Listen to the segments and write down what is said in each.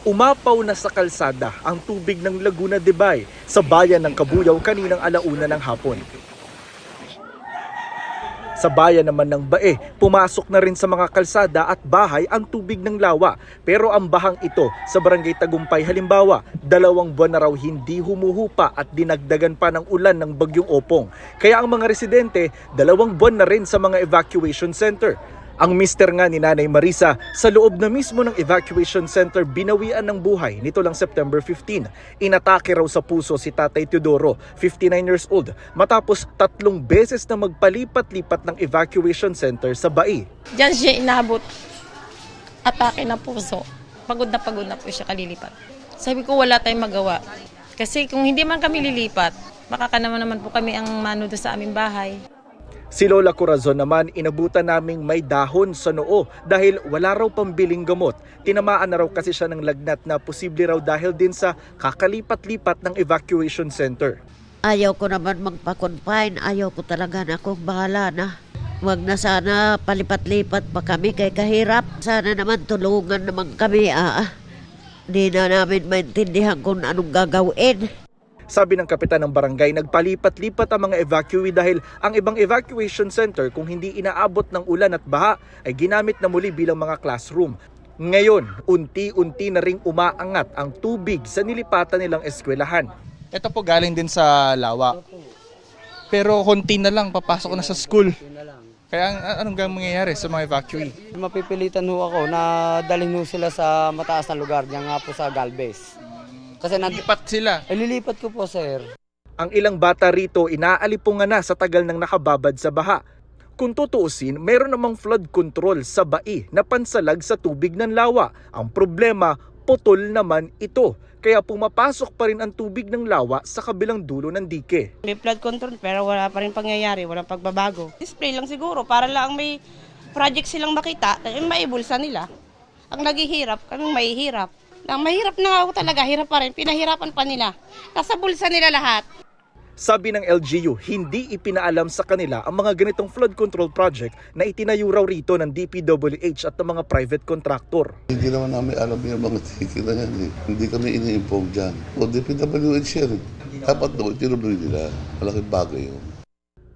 Umapaw na sa kalsada ang tubig ng Laguna de Bay sa bayan ng Cabuyao kaninang alauna ng hapon. Sa bayan naman ng Bae, pumasok na rin sa mga kalsada at bahay ang tubig ng lawa. Pero ang bahang ito sa Barangay Tagumpay halimbawa, 2 buwan na raw hindi humuhupa at dinagdagan pa ng ulan ng Bagyong Opong. Kaya ang mga residente, 2 buwan na rin sa mga evacuation center. Ang mister nga ni Nanay Marisa, sa loob na mismo ng evacuation center binawian ng buhay nito lang September 15. Inatake raw sa puso si Tatay Teodoro, 59 years old, matapos 3 beses na magpalipat-lipat ng evacuation center sa Bai. Diyan siya inabot. Atake na puso. Pagod na po siya kalilipat. Sabi ko wala tayong magawa. Kasi kung hindi man kami lilipat, naman po kami ang mano doon sa aming bahay. Si Lola Corazon naman inabutan naming may dahon sa noo dahil wala raw pambiling gamot. Tinamaan na raw kasi siya ng lagnat na posible raw dahil din sa kakalipat-lipat ng evacuation center. Ayaw ko naman magpa-confine, ayaw ko talaga na akong bahala na. Huwag na sana palipat-lipat pa kami kay kahirap. Sana naman tulungan naman kami. Di na namin maintindihan kung anong gagawin. Sabi ng kapitan ng barangay, nagpalipat-lipat ang mga evacuee dahil ang ibang evacuation center kung hindi inaabot ng ulan at baha ay ginamit na muli bilang mga classroom. Ngayon, unti-unti na ring umaangat ang tubig sa nilipatan nilang eskwelahan. Ito po galing din sa lawa. Pero konti na lang, papasok na sa school. Kaya anong mangyayari sa mga evacuee? Mapipilitan ho ako na dalhin ho sila sa mataas na lugar, diyan nga po sa Galvez. Kasi Lipat sila. Lilipat ko po, sir. Ang ilang bata rito inaalipungan na sa tagal ng nakababad sa baha. Kung tutuusin, mayroon namang flood control sa Bai na pansalag sa tubig ng lawa. Ang problema, putol naman ito. Kaya pumapasok pa rin ang tubig ng lawa sa kabilang dulo ng dike. May flood control pero wala pa rin pangyayari, walang pagbabago. Display lang siguro para lang may project silang makita, maibulsa nila. Ang naghihirap, kaming mahihirap. Ang mahirap na ako talaga, hirap pa rin, pinahirapan pa nila. Nasa bulsa nila lahat. Sabi ng LGU, hindi ipinaalam sa kanila ang mga ganitong flood control project na itinayo raw rito ng DPWH at ng mga private contractor. Hindi naman namin alam yung mga tigil na yan. Hindi kami ini-inform dyan. O DPWH yan. Dapat doon, tinuloy nila. Malaking bagay yun.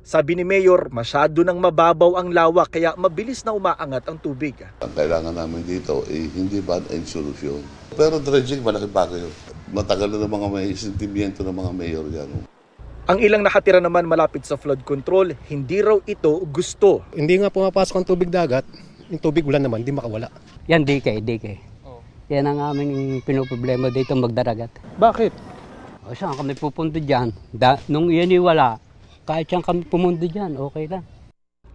Sabi ni Mayor, masyado nang mababaw ang lawa kaya mabilis na umaangat ang tubig. Ang kailangan namin dito hindi bad-end solusyon. Pero dredging, malaking bagay yun. Matagal na ng mga may sentimiento ng mga mayor yan. Ang ilang nakatira naman malapit sa flood control, hindi raw ito gusto. Hindi nga pumapasok ang tubig dagat, yung tubig ulan naman, hindi makawala. Yan, DK. Yan ang aming pinoproblema dito magdaragat. Bakit? O saan kami pupunta dyan? Nung yan wala, kahit saan kami pumunta dyan, okay lang.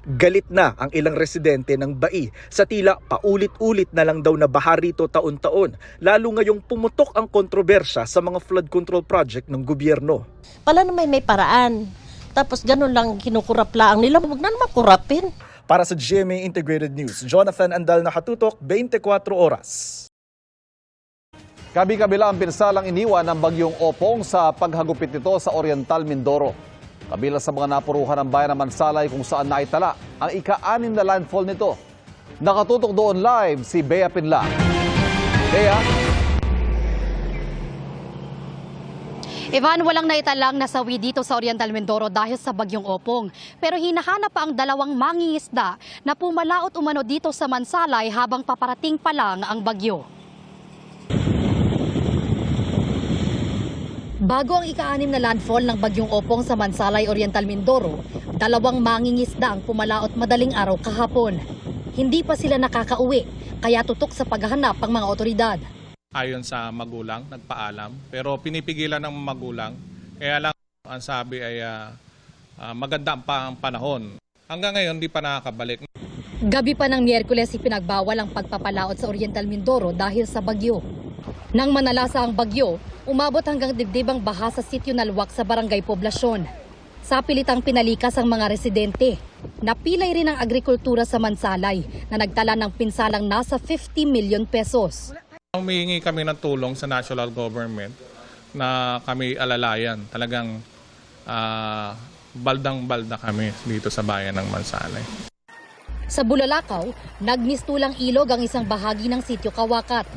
Galit na ang ilang residente ng Bai sa tila paulit-ulit na lang daw na baha rito taon-taon, lalo ngayong pumutok ang kontrobersya sa mga flood control project ng gobyerno. Pala naman may paraan. Tapos ganun lang kinukurap lang nila. Huwag na naman kurapin. Para sa GMA Integrated News, Jonathan Andal, nakatutok, 24 oras. Kabi-kabila ang pinsalang iniwan ng Bagyong Opong sa paghagupit nito sa Oriental Mindoro. Kabila sa mga napuruhan ng bayan ng Mansalay kung saan naitala ang ika-6 na landfall nito. Nakatutok doon live si Bea Pinla. Bea? Ivan, walang naitalang nasawi dito sa Oriental Mindoro dahil sa Bagyong Opong. Pero hinahanap pa ang 2 mangingisda na pumalaot umano dito sa Mansalay habang paparating pa lang ang bagyo. Bago ang ika-6 na landfall ng Bagyong Opong sa Mansalay, Oriental Mindoro, 2 mangingisda ang pumalaot madaling araw kahapon. Hindi pa sila nakakauwi, kaya tutok sa paghahanap ang mga otoridad. Ayon sa magulang, nagpaalam. Pero pinipigilan ng magulang. Kaya lang ang sabi ay maganda pa ang panahon. Hanggang ngayon, di pa nakakabalik. Gabi pa ng Miyerkules, ipinagbawal ang pagpapalaot sa Oriental Mindoro dahil sa bagyo. Nang manalasa ang bagyo, umabot hanggang dibdibang baha sa sitio na luwak sa Barangay Poblasyon. Sa pilitang pinalikas ang mga residente. Napilay rin ang agrikultura sa Mansalay na nagtala ng pinsalang nasa 50 million pesos. Humihingi kami ng tulong sa national government na kami alalayan. Talagang baldang-balda kami dito sa bayan ng Mansalay. Sa Bulalakaw, nagmistulang ilog ang isang bahagi ng sitio Kawakat.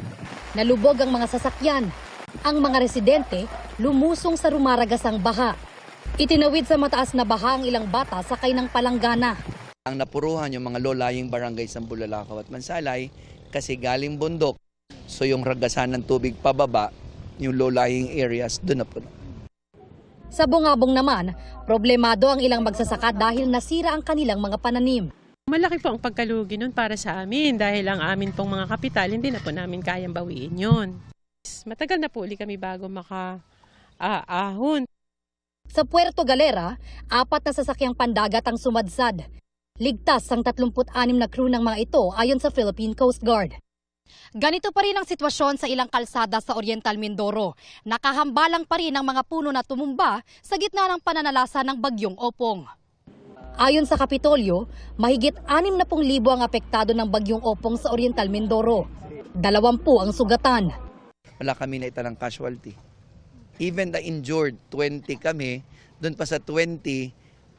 nalubog ang mga sasakyan. Ang mga residente lumusong sa rumaragasang baha. Itinawid sa mataas na baha ang ilang bata sakay ng palanggana. Ang napuruhan yung mga low-lying barangay sa Bulalakaw at Mansalay kasi galing bundok. So yung ragasan ng tubig pababa, yung low-lying areas, doon na puno. Sa Bungabong naman, problemado ang ilang magsasaka dahil nasira ang kanilang mga pananim. Malaki po ang pagkalugi nun para sa amin dahil ang amin pong mga kapital, hindi na po namin kayang bawiin yun. Matagal na po ulit kami bago makaahon. Sa Puerto Galera, 4 na sasakyang pandagat ang sumadsad. Ligtas ang 36 na crew ng mga ito ayon sa Philippine Coast Guard. Ganito pa rin ang sitwasyon sa ilang kalsada sa Oriental Mindoro. Nakahambalang pa rin ang mga puno na tumumba sa gitna ng pananalasa ng bagyong Opong. Ayon sa Kapitolyo, mahigit 60,000 ang apektado ng bagyong Opong sa Oriental Mindoro. 20 ang sugatan. Wala kami na italang casualty. Even the injured, 20 kami, doon pa sa 20,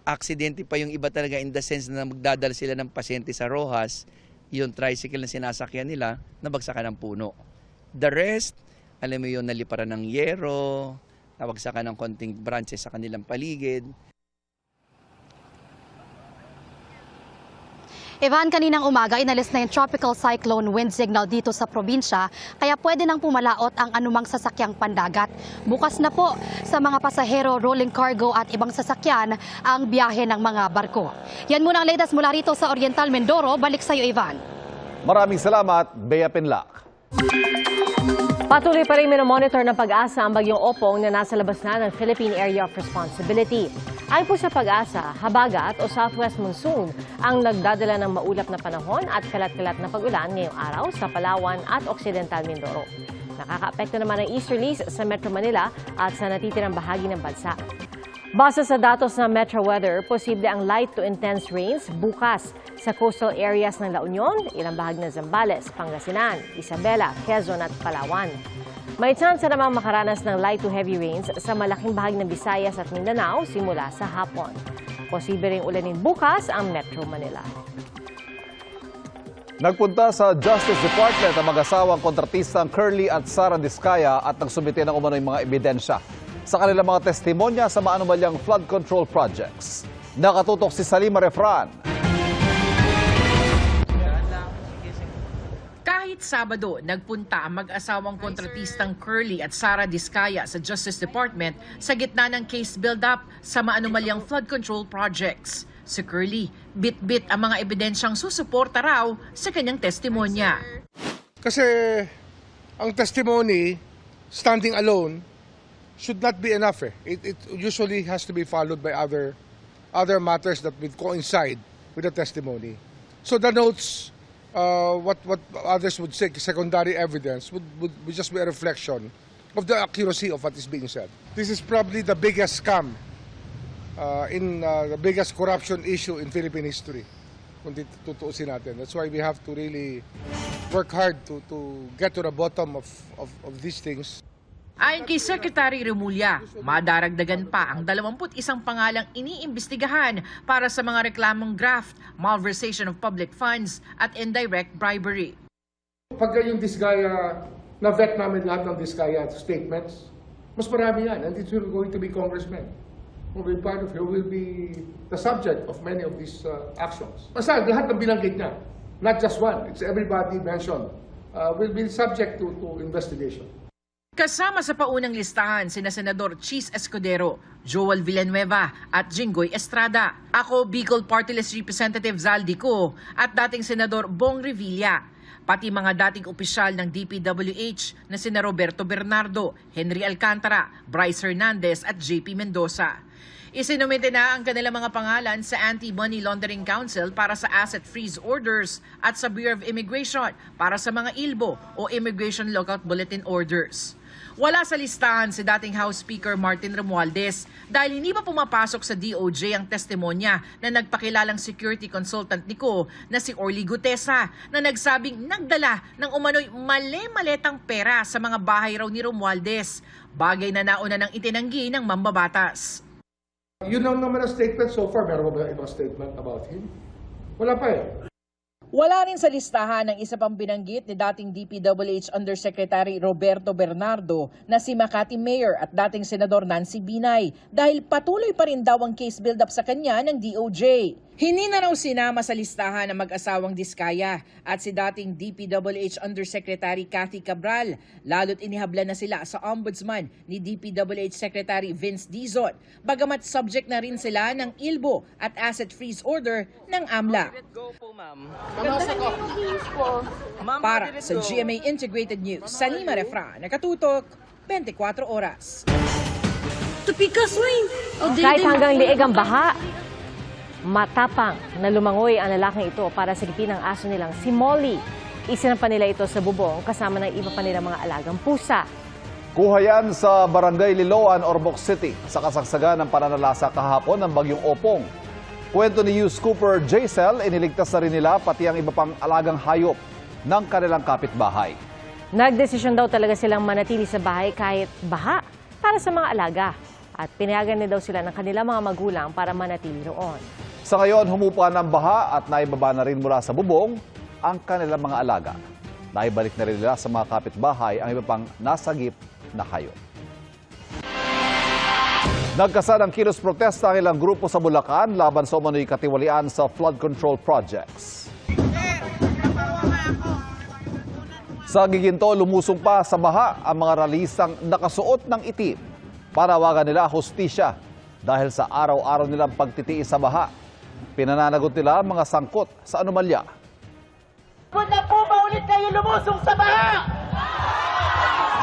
aksidente pa yung iba talaga in the sense na magdadala sila ng pasyente sa Rojas, yung tricycle na sinasakyan nila, nabagsakan ng puno. The rest, alam mo yun, naliparan ng yero, nabagsakan ng konting branches sa kanilang paligid. Evan, kaninang umaga, inalis na yung tropical cyclone wind signal dito sa probinsya, kaya pwede nang pumalaot ang anumang sasakyang pandagat. Bukas na po sa mga pasahero, rolling cargo at ibang sasakyan ang biyahe ng mga barko. Yan muna ang latest mula rito sa Oriental Mindoro. Balik sa iyo, Evan. Maraming salamat, Bea Pinlac. Patuloy pa rin minomonitor ng Pag-asa ang bagyong Opong na nasa labas na ng Philippine Area of Responsibility. Ayon po sa Pag-asa, habagat o southwest monsoon ang nagdadala ng maulap na panahon at kalat-kalat na pag-ulan ngayong araw sa Palawan at Occidental Mindoro. Nakakaapekto naman ang easterlies sa Metro Manila at sa natitirang bahagi ng bansa. Base sa datos ng Metro Weather, posible ang light to intense rains bukas sa coastal areas ng La Union, ilang bahagi ng Zambales, Pangasinan, Isabela, Quezon at Palawan. May chance namang makaranas ng light to heavy rains sa malaking bahagi ng Visayas at Mindanao simula sa hapon. Posible ring ulanin bukas ang Metro Manila. Nagpunta sa Justice Department ang mag-asawang kontratistang Curly at Sara Diskaya at nagsumite ng umano'y mga ebidensya sa kanilang mga testimonya sa maanumalyang flood control projects. Nakatutok si Salima Refran. Kahit Sabado, nagpunta ang mag-asawang kontratistang Curly at Sara Diskaya sa Justice Department sa gitna ng case build-up sa maanumalyang flood control projects. Si Curly, bit-bit ang mga ebidensyang susuporta raw sa kanyang testimonya. Kasi ang testimony, standing alone, should not be enough. It usually has to be followed by other matters that will coincide with the testimony. So the notes, what others would say, secondary evidence, would just be a reflection of the accuracy of what is being said. This is probably the biggest scam, the biggest corruption issue in Philippine history. Kung tutuusin natin. That's why we have to really work hard to get to the bottom of these things. Ayon kay Secretary Remulla, madaragdagan pa ang 21 pangalang iniimbestigahan para sa mga reklamong graft, malversation of public funds at indirect bribery. Pag yung Diskaya, na-vet namin lahat ng Diskaya statements, mas marami yan. And it's going to be congressmen. Who will be the subject of many of these actions. Basta lahat ng binanggit niya, not just one, it's everybody mentioned, will be subject to investigation. Kasama sa paunang listahan sina Senador Chis Escudero, Joel Villanueva at Jinggoy Estrada. Ako, Bicol Party List Representative Zaldico at dating Senador Bong Revilla. Pati mga dating opisyal ng DPWH na sina Roberto Bernardo, Henry Alcantara, Bryce Hernandez at JP Mendoza. Isinumite na ang kanilang mga pangalan sa Anti-Money Laundering Council para sa asset freeze orders at sa Bureau of Immigration para sa mga ILBO o Immigration Lookout Bulletin Orders. Wala sa listahan si dating House Speaker Martin Romualdez dahil hindi pa pumapasok sa DOJ ang testimonya na nagpakilalang security consultant ni Ko na si Orly Gutesa na nagsabing nagdala ng umano'y mali-maletang pera sa mga bahay raw ni Romualdez, bagay na nauna ng itinanggi ng mambabatas. Yun lang naman ang statement so far. Meron ba ibang statement about him? Wala pa eh. Wala rin sa listahan ng isa pang binanggit ni dating DPWH Undersecretary Roberto Bernardo na si Makati Mayor at dating Senador Nancy Binay dahil patuloy pa rin daw ang case build-up sa kanya ng DOJ. Hindi na raw sinama sa listahan ng mag-asawang Diskaya at si dating DPWH Undersecretary Cathy Cabral, lalo't inihabla na sila sa ombudsman ni DPWH Secretary Vince Dizon, bagamat subject na rin sila ng ILBO at asset freeze order ng AMLA. Para sa GMA Integrated News, Salima Refra, nakatutok, 24 oras. Kahit hanggang liig ang baha, matapang na lumangoy ang lalaking ito para silipin ang aso nilang si Molly. Isinampa nila ito sa bubong kasama ng iba pa nilang mga alagang pusa. Kuha yan sa Barangay Liloan, Ormoc City sa kasagsagan ng pananalasa kahapon ng bagyong Opong. Kwento ni Hugh Cooper Jaisel, iniligtas na rin nila pati ang iba pang alagang hayop ng kanilang kapitbahay. Nagdesisyon daw talaga silang manatili sa bahay kahit baha para sa mga alaga. At pinayagan din daw sila ng kanilang mga magulang para manatili roon. Sa ngayon, humupa ng baha at naibaba na rin mula sa bubong ang kanilang mga alaga. Naibalik na rin nila sa mga kapitbahay ang iba pang nasagip na hayop. Nagkasa ng kilos protesta ang ilang grupo sa Bulacan laban sa umano'y katiwalian sa flood control projects. Sa Giginto, lumusong pa sa baha ang mga ralisang nakasuot ng itim. Panawagan nila hustisya dahil sa araw-araw nilang pagtitiis sa baha. Pinananagot nila ang mga sangkot sa anomalya. Punta po ba ulit kayo lumusong sa baha?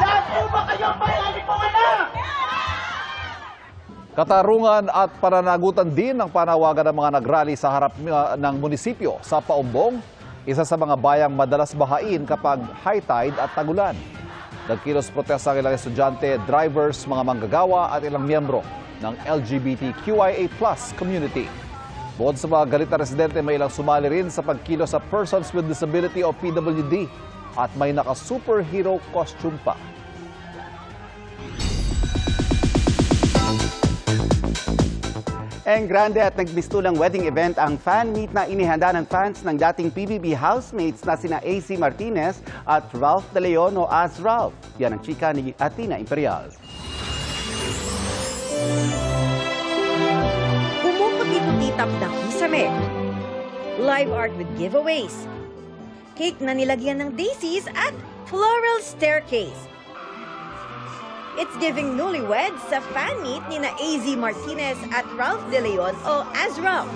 Saan po ba kayo malalipungan na? Katarungan at pananagutan din ang panawagan ng mga nagrally sa harap ng munisipyo sa Paumbong, isa sa mga bayang madalas bahain kapag high tide at tagulan. Nagkilos protesta ang ilang estudyante, drivers, mga manggagawa at ilang miyembro ng LGBTQIA+ community. Bukod sa mga galit na residente, may ilang sumali rin sa pagkilos sa Persons with Disability o PWD at may naka-superhero costume pa. Grande at nagbistulang wedding event ang fan meet na inihanda ng fans ng dating PBB housemates na sina AC Martinez at Ralph De Leon o As Ralph. Yan ang chika ni Athena Imperial. Umuputi-putitap na kisame. Live art with giveaways. Cake na nilagyan ng daisies at floral staircase. It's giving newlyweds sa fan meet ni na AZ Martinez at Ralph De Leon o As Ralph.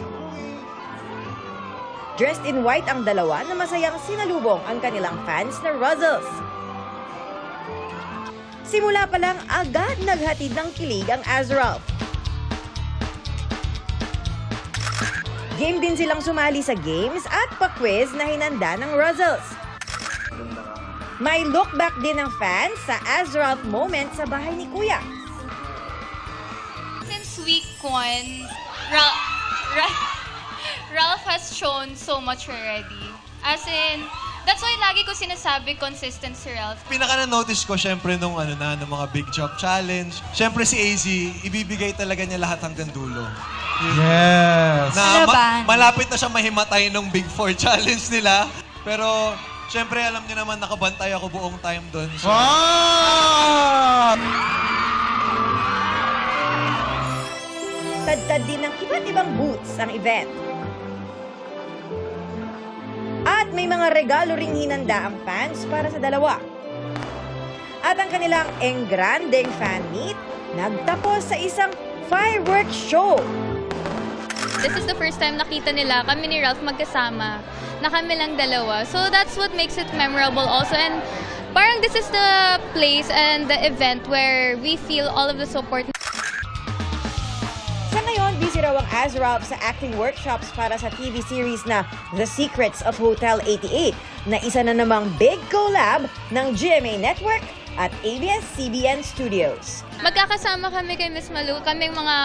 Dressed in white ang dalawa na masayang sinalubong ang kanilang fans na Ruzzles. Simula pa lang agad naghatid ng kilig ang As Ralph. Game din silang sumali sa games at pa-quiz na hinanda ng Ruzzles. May look back din ng fans sa As Ralph moment sa bahay ni Kuya. Since week 1, Ralph has shown so much already. As in, that's why lagi ko sinasabi consistent si Ralph. Pinaka na-notice ko syempre nung ng mga big job challenge. Syempre si AZ, ibibigay talaga niya lahat hanggang dulo. Yes! Na malapit na siya mahimatay nung Big 4 challenge nila. Pero syempre, alam niyo naman, nakabantay ako buong time doon. So. Tad-tad din ng iba't ibang booths ang event. At may mga regalo ring hinanda ang fans para sa dalawa. At ang kanilang engrandeng fan meet nagtapos sa isang fireworks show. This is the first time nakita nila kami ni Ralph magkasama, na kami lang dalawa. So that's what makes it memorable also. And parang this is the place and the event where we feel all of the support. Sa ngayon, busy raw ang As Ralph sa acting workshops para sa TV series na The Secrets of Hotel 88, na isa na namang big collab ng GMA Network at ABS-CBN Studios. Magkakasama kami kay Miss Malu, kaming mga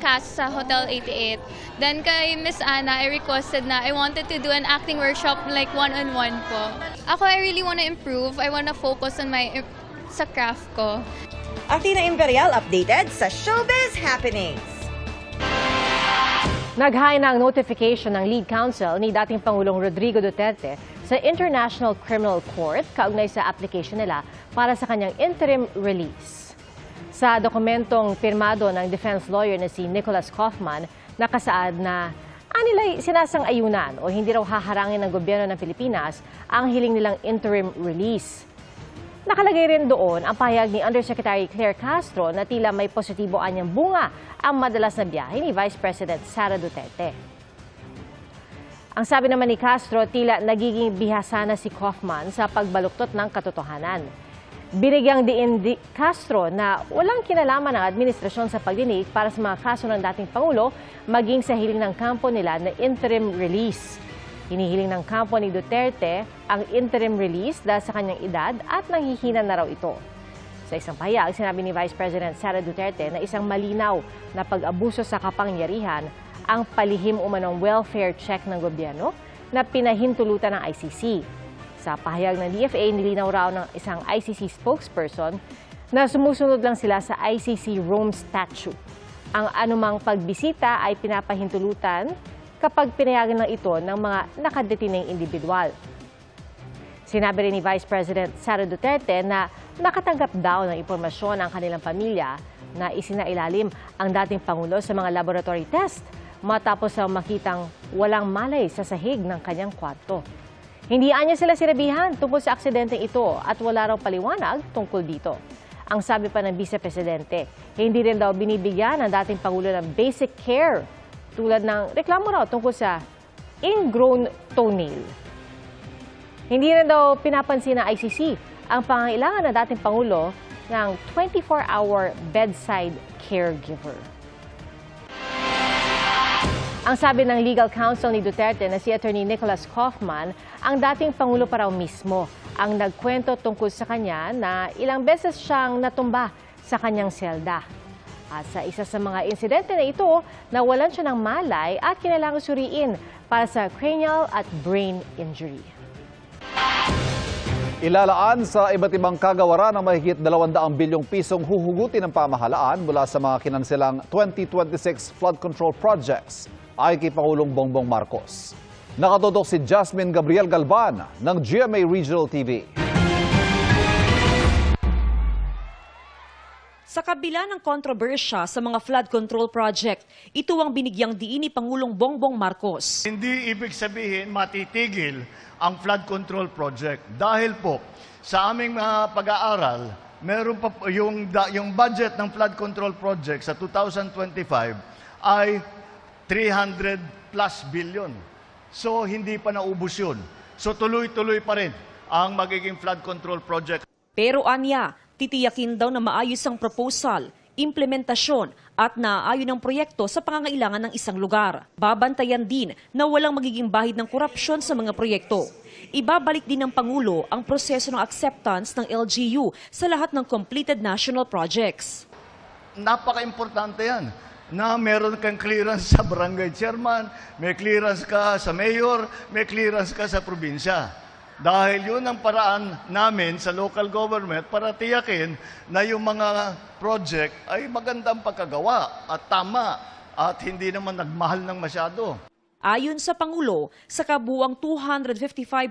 cast sa Hotel 88. Then kay Miss Anna, I requested na I wanted to do an acting workshop like one-on-one po. Ako, I really want to improve. I want to focus on sa craft ko. Athena Imperial updated sa Showbiz Happenings. Naghain na ang notification ng lead counsel ni dating Pangulong Rodrigo Duterte sa International Criminal Court kaugnay sa application nila para sa kanyang interim release. Sa dokumentong pirmado ng defense lawyer na si Nicholas Kaufman, nakasaad na anila'y sinasang-ayunan o hindi raw haharangin ng gobyerno ng Pilipinas ang hiling nilang interim release. Nakalagay rin doon ang pahayag ni Undersecretary Claire Castro na tila may positibo anyang bunga ang madalas na biyahe ni Vice President Sara Duterte. Ang sabi naman ni Castro, tila nagiging bihasa na si Kaufman sa pagbaluktot ng katotohanan. Binigyang diin Castro na walang kinalaman ng administrasyon sa pagdinig para sa mga kaso ng dating Pangulo maging sa hiling ng kampo nila na interim release. Hinihiling ng kampo ni Duterte ang interim release dahil sa kanyang edad at nanghihina na raw ito. Sa isang pahayag, sinabi ni Vice President Sara Duterte na isang malinaw na pag-abuso sa kapangyarihan ang palihim umanong welfare check ng gobyerno na pinahintulutan ng ICC. Sa pahayag ng DFA, nilinaw raw ng isang ICC spokesperson na sumusunod lang sila sa ICC Rome Statute. Ang anumang pagbisita ay pinapahintulutan kapag pinayagan lang ito ng mga nakadetineng individual. Sinabi rin ni Vice President Sara Duterte na nakatanggap daw ng impormasyon ang kanilang pamilya na isinailalim ang dating Pangulo sa mga laboratory test matapos ang makitang walang malay sa sahig ng kanyang kwarto. Hindi anya sila sinabihan tungkol sa aksidenteng ito at wala raw paliwanag tungkol dito. Ang sabi pa ng Vice Presidente, hindi rin daw binibigyan ng dating Pangulo ng basic care tulad ng reklamo raw tungkol sa ingrown toenail. Hindi rin daw pinapansin ng ICC ang pangangailangan ng dating Pangulo ng 24-hour bedside caregiver. Ang sabi ng legal counsel ni Duterte na si Attorney Nicholas Kaufman, ang dating Pangulo pa raw mismo ang nagkwento tungkol sa kanya na ilang beses siyang natumba sa kanyang selda. At sa isa sa mga insidente na ito, nawalan siya ng malay at kinailangang suriin para sa cranial at brain injury. Ilalaan sa iba't ibang kagawaran ng mahigit 200 bilyong pisong huhugutin ng pamahalaan mula sa mga kinanselang 2026 flood control projects ay kay Pangulong Bongbong Marcos. Nakatutok si Jasmine Gabriel Galban ng GMA Regional TV. Sa kabila ng kontrobersya sa mga flood control project, ito ang binigyang diin ni Pangulong Bongbong Marcos. Hindi ibig sabihin matitigil ang flood control project dahil po sa aming mga pag-aaral, meron pa yung budget ng flood control project sa 2025 ay 300 plus billion. So hindi pa naubos yun. So tuloy-tuloy pa rin ang magiging flood control project. Pero anya, titiyakin daw na maayos ang proposal, implementasyon at naaayon ang proyekto sa pangangailangan ng isang lugar. Babantayan din na walang magiging bahid ng korupsyon sa mga proyekto. Ibabalik din ng Pangulo ang proseso ng acceptance ng LGU sa lahat ng completed national projects. Napaka-importante yan na meron kang clearance sa barangay chairman, may clearance ka sa mayor, may clearance ka sa probinsya. Dahil yun ang paraan namin sa local government para tiyakin na yung mga project ay magandang pagkagawa at tama at hindi naman nagmahal ng masyado. Ayon sa Pangulo, sa kabuuang 255.5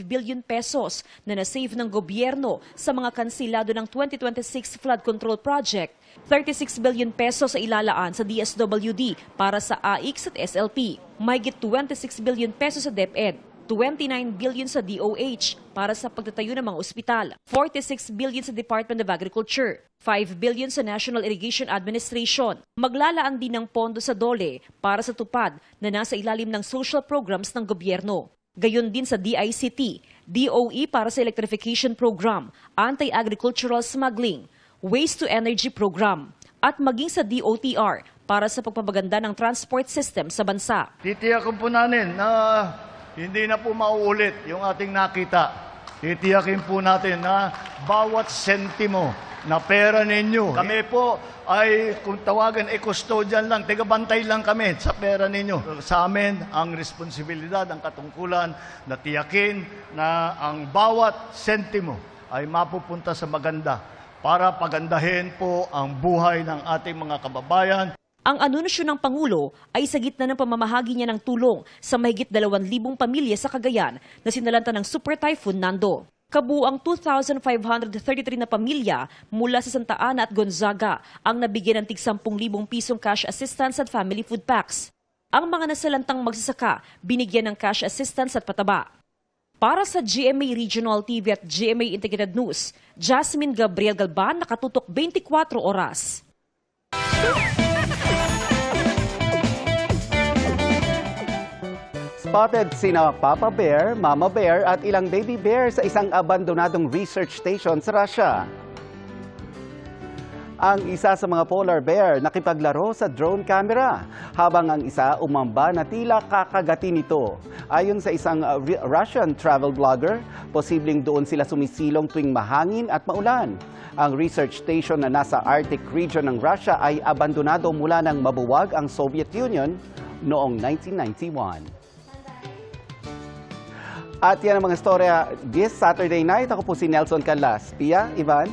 billion pesos na nasave ng gobyerno sa mga kansilado ng 2026 flood control project, 36 billion pesos sa ilalaan sa DSWD para sa AIX at SLP, mahigit 26 billion pesos sa DepEd, 29 billion sa DOH para sa pagtatayo ng mga ospital, 46 billion sa Department of Agriculture, 5 billion sa National Irrigation Administration. Maglalaan din ng pondo sa DOLE para sa tupad na nasa ilalim ng social programs ng gobyerno. Gayon din sa DICT, DOE para sa electrification program, anti-agricultural smuggling, waste to energy program, at maging sa DOTR para sa pagpapaganda ng transport system sa bansa. Titiyakin po natin na hindi na po mauulit yung ating nakita. Titiyakin po natin na bawat sentimo na pera ninyo, kami po ay kung tawagan custodian lang, tigabantay lang kami sa pera ninyo. Sa amin, ang responsibilidad, ang katungkulan na tiyakin na ang bawat sentimo ay mapupunta sa maganda para pagandahin po ang buhay ng ating mga kababayan. Ang anunsyo ng Pangulo ay sa gitna ng pamamahagi niya ng tulong sa mahigit 2,000 pamilya sa Cagayan na sinalanta ng Super Typhoon Nando. Kabuang 2,533 na pamilya mula sa Santa Ana at Gonzaga ang nabigyan ng tig 10,000 pisong cash assistance at family food packs. Ang mga nasalantang magsasaka binigyan ng cash assistance at pataba. Para sa GMA Regional TV at GMA Integrated News, Jasmine Gabriel Galban, nakatutok 24 oras. Spotted sina Papa Bear, Mama Bear at ilang baby bear sa isang abandonadong research station sa Russia. Ang isa sa mga polar bear nakipaglaro sa drone camera, habang ang isa umamba na tila kakagatin nito. Ayon sa isang Russian travel blogger, posibleng doon sila sumisilong tuwing mahangin at maulan. Ang research station na nasa Arctic region ng Russia ay abandonado mula nang mabuwag ang Soviet Union noong 1991. At yan ang mga storya this Saturday night. Ako po si Nelson Canlas. Pia, Ivan?